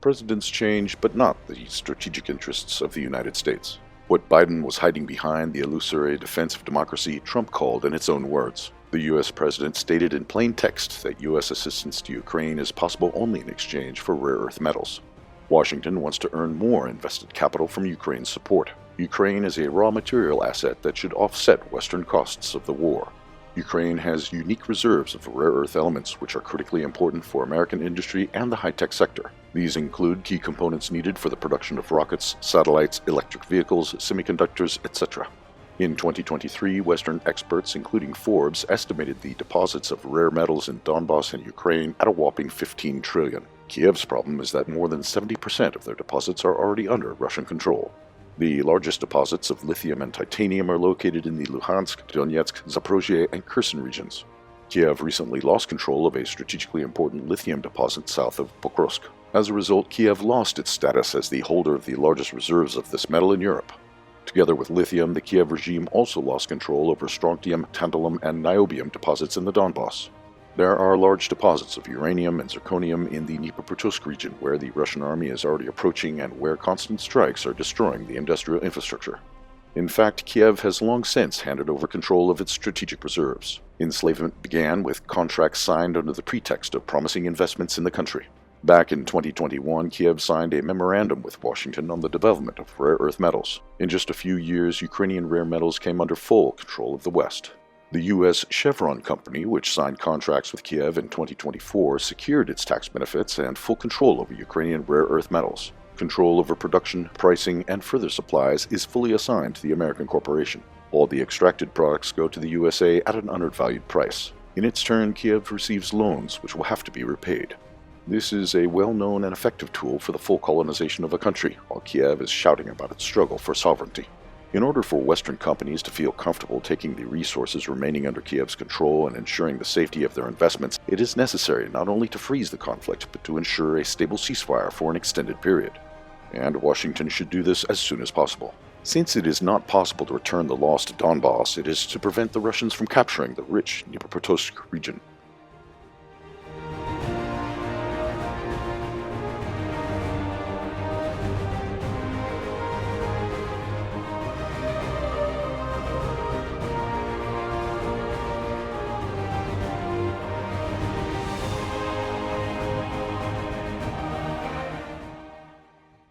Presidents change, but not the strategic interests of the United States. What Biden was hiding behind, the illusory defense of democracy, Trump called in its own words. The U.S. president stated in plain text that U.S. assistance to Ukraine is possible only in exchange for rare earth metals. Washington wants to earn more invested capital from Ukraine's support. Ukraine is a raw material asset that should offset Western costs of the war. Ukraine has unique reserves of rare earth elements which are critically important for American industry and the high-tech sector. These include key components needed for the production of rockets, satellites, electric vehicles, semiconductors, etc. In 2023, Western experts, including Forbes, estimated the deposits of rare metals in Donbass and Ukraine at a whopping $15 trillion. Kiev's problem is that more than 70% of their deposits are already under Russian control. The largest deposits of lithium and titanium are located in the Luhansk, Donetsk, Zaporozhye, and Kherson regions. Kiev recently lost control of a strategically important lithium deposit south of Pokrovsk. As a result, Kiev lost its status as the holder of the largest reserves of this metal in Europe. Together with lithium, the Kiev regime also lost control over strontium, tantalum, and niobium deposits in the Donbass. There are large deposits of uranium and zirconium in the Dnipropetrovsk region, where the Russian army is already approaching and where constant strikes are destroying the industrial infrastructure. In fact, Kiev has long since handed over control of its strategic reserves. Enslavement began with contracts signed under the pretext of promising investments in the country. Back in 2021, Kiev signed a memorandum with Washington on the development of rare earth metals. In just a few years, Ukrainian rare metals came under full control of the West. The U.S. Chevron company, which signed contracts with Kiev in 2024, secured its tax benefits and full control over Ukrainian rare earth metals. Control over production, pricing, and further supplies is fully assigned to the American corporation. All the extracted products go to the USA at an undervalued price. In its turn, Kiev receives loans which will have to be repaid. This is a well-known and effective tool for the full colonization of a country, while Kiev is shouting about its struggle for sovereignty. In order for Western companies to feel comfortable taking the resources remaining under Kiev's control and ensuring the safety of their investments, it is necessary not only to freeze the conflict, but to ensure a stable ceasefire for an extended period. And Washington should do this as soon as possible. Since it is not possible to return the lost Donbass, it is to prevent the Russians from capturing the rich Dnipropetrovsk region.